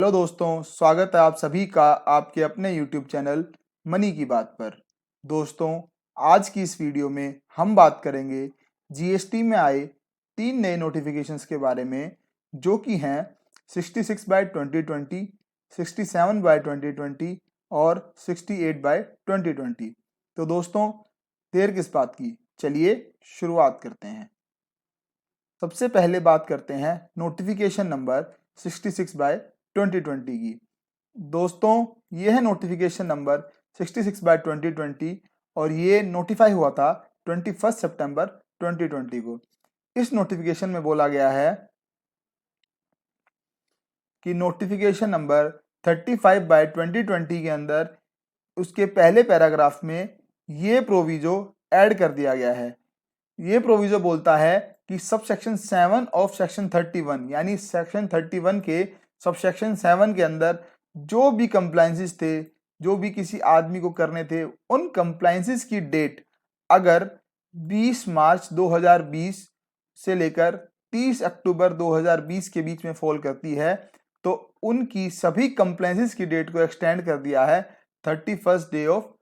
Hello दोस्तों, स्वागत है आप सभी का आपके अपने YouTube चैनल मनी की बात पर। दोस्तों, आज की इस वीडियो में हम बात करेंगे जीएसटी में आए 3 नए नोटिफिकेशंस के बारे में, जो कि हैं 66/2020, 67/2020 और 68/2020। तो दोस्तों, देर किस बात की, चलिए शुरुआत करते हैं। सबसे पहले बात करते हैं नोटिफिकेशन नंबर 66/2020 की। दोस्तों, ये है नोटिफिकेशन नंबर 66/2020 और ये नोटिफाई हुआ था 21 सितंबर 2020 को। इस नोटिफिकेशन में बोला गया है कि नोटिफिकेशन नंबर 35/2020 के अंदर उसके पहले पैराग्राफ में ये प्रोविजो ऐड कर दिया गया है। ये प्रोविजो बोलता है कि सब सेक्शन 7 ऑफ सेक्शन 31 यानी सेक्शन 31 के सब सेक्शन 7 के अंदर जो भी कंप्लायंसेस थे, जो भी किसी आदमी को करने थे, उन कंप्लायंसेस की डेट अगर 20 मार्च 2020 से लेकर 30 अक्टूबर 2020 के बीच में फॉल करती है, तो उनकी सभी कंप्लायंसेस की डेट को एक्सटेंड कर दिया है 31 डे ऑफ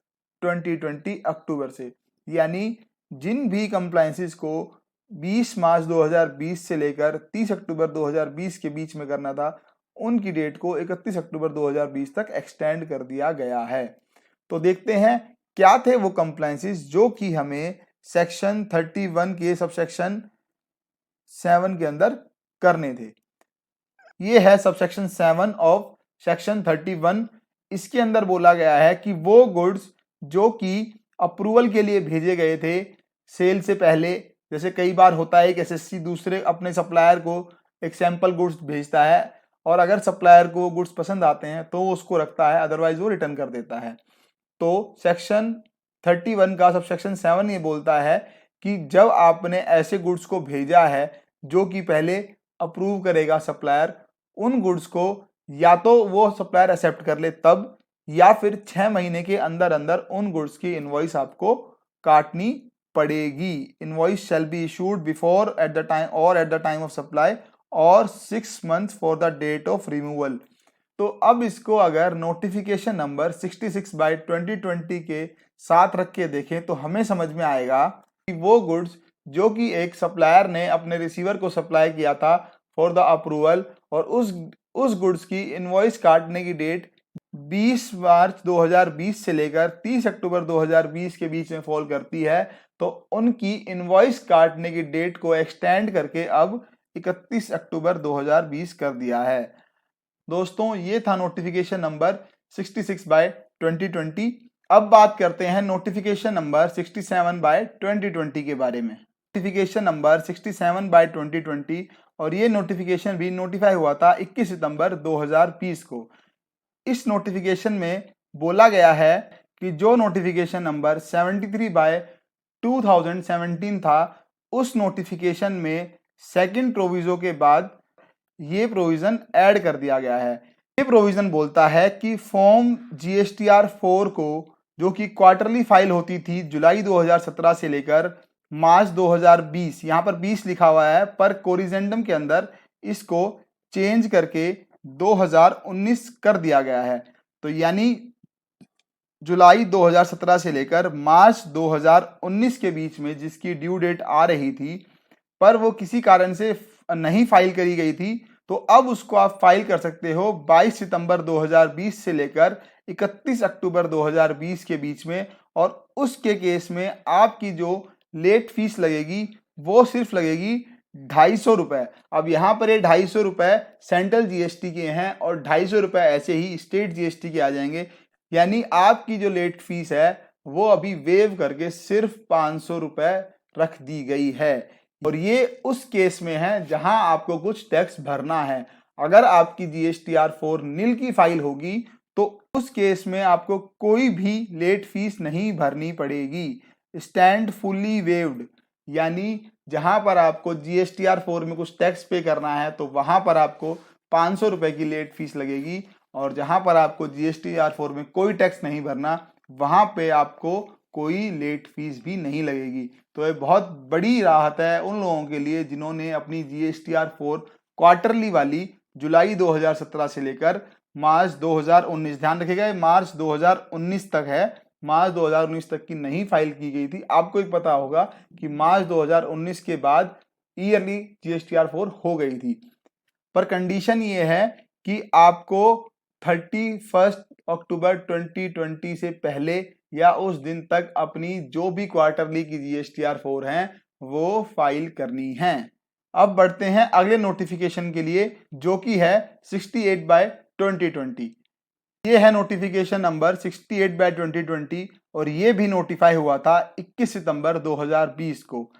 2020 अक्टूबर से। यानी जिन भी कंप्लायंसेस को 20 मार्च 2020 से लेकर 30 अक्टूबर 2020 के बीच में करना था, उनकी डेट को 31 अक्टूबर 2020 तक एक्सटेंड कर दिया गया है। तो देखते हैं क्या थे वो कंप्लायंसेस जो कि हमें सेक्शन 31 के सबसेक्शन 7 के अंदर करने थे। ये है सबसेक्शन 7 ऑफ सेक्शन 31। इसके अंदर बोला गया है कि वो गुड्स जो कि अप्रूवल के लिए भेजे गए थे सेल से पहले, जैसे कई बार होता है कि एसएससी दूसरे अपने सप्लायर को एक सैंपल गुड्स भेजता है और अगर सप्लायर को गुड्स पसंद आते हैं तो वो उसको रखता है, अदरवाइज वो रिटर्न कर देता है। तो सेक्शन 31 का सबसेक्शन 7 ये बोलता है कि जब आपने ऐसे गुड्स को भेजा है जो कि पहले अप्रूव करेगा सप्लायर, उन गुड्स को या तो वो सप्लायर एक्सेप्ट कर ले तब, या फिर 6 महीने के अंदर अंदर उन गुड्स की इनवॉइस आपको काटनी पड़ेगी। Invoice shall be issued before at the time और at the time of supply और 6 months for the date of removal. तो अब इसको अगर नोटिफिकेशन नंबर 66/2020 के साथ रख के देखें तो हमें समझ में आएगा कि वो गुड्स जो कि एक सप्लायर ने अपने रिसीवर को सप्लाई किया था फॉर द अप्रूवल, और उस गुड्स की इनवॉइस काटने की डेट 20 मार्च 2020 से लेकर 30 अक्टूबर 2020 के बीच में फॉल करती है, तो उनकी इनवॉइस काटने की डेट को एक्सटेंड करके अब 31 अक्टूबर 2020 कर दिया है। दोस्तों, ये था नोटिफिकेशन नंबर 66/2020। अब बात करते हैं नोटिफिकेशन नंबर 67/2020 के बारे में। नोटिफिकेशन नंबर 67/2020 और ये नोटिफिकेशन भी नोटिफाई हुआ था 21 सितंबर 2020 को। इस नोटिफिकेशन में बोला गया है कि जो नोटिफिकेशन नंबर 73/2017 था, उस नोटिफिकेशन में सेकंड प्रोविजो के बाद ये प्रोविजन ऐड कर दिया गया है। ये प्रोविजन बोलता है कि फॉर्म जीएसटीआर 4 को, जो कि क्वार्टरली फाइल होती थी जुलाई 2017 से लेकर मार्च 2020, यहाँ पर 20 लिखा हुआ है पर कोरिजेंडम के अंदर इसको चेंज करके 2019 कर दिया गया है। तो यानी जुलाई 2017 से लेकर मार्च 2019 के बीच में जिसकी ड्यू डेट आ रही थी, पर वो किसी कारण से नहीं फाइल करी गई थी, तो अब उसको आप फाइल कर सकते हो 22 सितंबर 2020 से लेकर 31 अक्टूबर 2020 के बीच में। और उसके केस में आपकी जो लेट फीस लगेगी वो सिर्फ लगेगी 250 रुपए। अब यहाँ पर ये 250 रुपए सेंट्रल जीएसटी के हैं और 250 रुपए ऐसे ही स्टेट जीएसटी के आ जाएंगे। यानी आपकी जो लेट फीस है वो अभी वेव करके सिर्फ 500 रुपए रख दी गई है। और ये उस केस में है जहां आपको कुछ टैक्स भरना है। अगर आपकी जीएसटीआर 4 नील की फाइल होगी तो उस केस में आपको कोई भी लेट फीस नहीं भरनी पड़ेगी। स्टैंड फुल्ली वेव्ड, यानी जहां पर आपको जीएसटीआर 4 में कुछ टैक्स पे करना है तो वहां पर आपको 500 रुपए की लेट फीस लगेगी, और जहां पर आपको जीएसटीआर 4 में कोई टैक्स नहीं भरना वहां पे आपको कोई लेट फीस भी नहीं लगेगी। तो ये बहुत बड़ी राहत है उन लोगों के लिए जिन्होंने अपनी जीएसटीआर 4 क्वार्टरली वाली जुलाई 2017 से लेकर मार्च 2019, ध्यान रखिएगा मार्च 2019 तक है, मार्च 2019 तक की नहीं फाइल की गई थी। आपको भी पता होगा कि मार्च 2019 के बाद ईयरली GSTR 4 हो गई थी, पर कंडीशन ये है कि आपको 31 अक्टूबर 2020 से पहले या उस दिन तक अपनी जो भी क्वार्टरली की GSTR 4 हैं वो फाइल करनी है। अब बढ़ते हैं अगले नोटिफिकेशन के लिए, जो कि है 68/2020। ये है नोटिफिकेशन नंबर 68/2020 और ये भी नोटिफाई हुआ था 21 सितंबर 2020 को।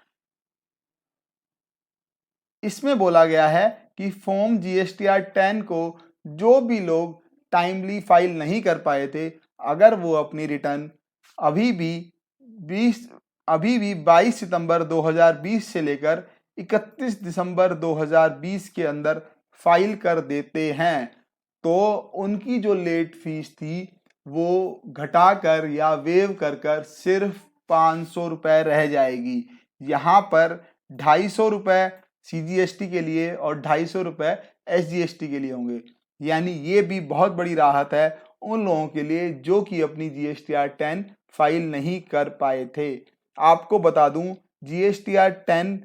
इसमें बोला गया है कि फॉर्म GSTR 10 को जो भी लोग टाइमली फाइल नहीं कर पाए थे, अगर वो अपनी रिटर्न अभी भी 22 सितंबर 2020 से लेकर 31 दिसंबर 2020 के अंदर फाइल कर देते हैं, तो उनकी जो लेट फीस थी वो घटाकर या वेव कर सिर्फ 500 रुपए रह जाएगी। यहाँ पर 250 रुपए CGST के लिए और 250 रुपए SGST के लिए होंगे। यानी ये भी बहुत बड़ी राहत है उन लोगों के लिए जो कि अपनी GSTR 10 फाइल नहीं कर पाए थे। आपको बता दूं, GSTR 10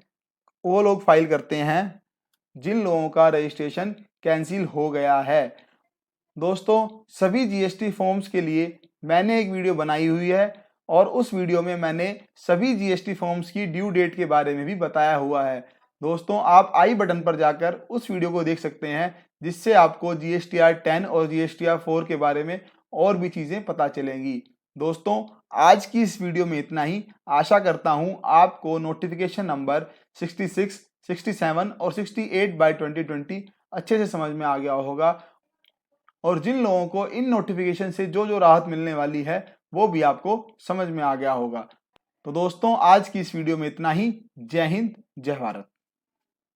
वो लोग फाइल करते हैं जिन लोगों का रजिस्ट्रेशन कैंसिल हो गया है। दोस्तों, सभी GST फॉर्म्स के लिए मैंने एक वीडियो बनाई हुई है और उस वीडियो में मैंने सभी GST फॉर्म्स की ड्यू डेट के बारे में भी बताया हुआ है। दोस्तों, आप आई बटन पर जाकर उस वीडियो को देख सकते हैं, जिससे आपको GSTR 10 और GSTR 4 के बारे में और भी चीज़ें पता चलेंगी। दोस्तों, आज की इस वीडियो में इतना ही। आशा करता हूँ आपको नोटिफिकेशन नंबर 66, 67 और 68/2020 अच्छे से समझ में आ गया होगा और जिन लोगों को इन नोटिफिकेशन से जो जो राहत मिलने वाली है वो भी आपको समझ में आ गया होगा। तो दोस्तों, आज की इस वीडियो में इतना ही। जय हिंद, जय भारत।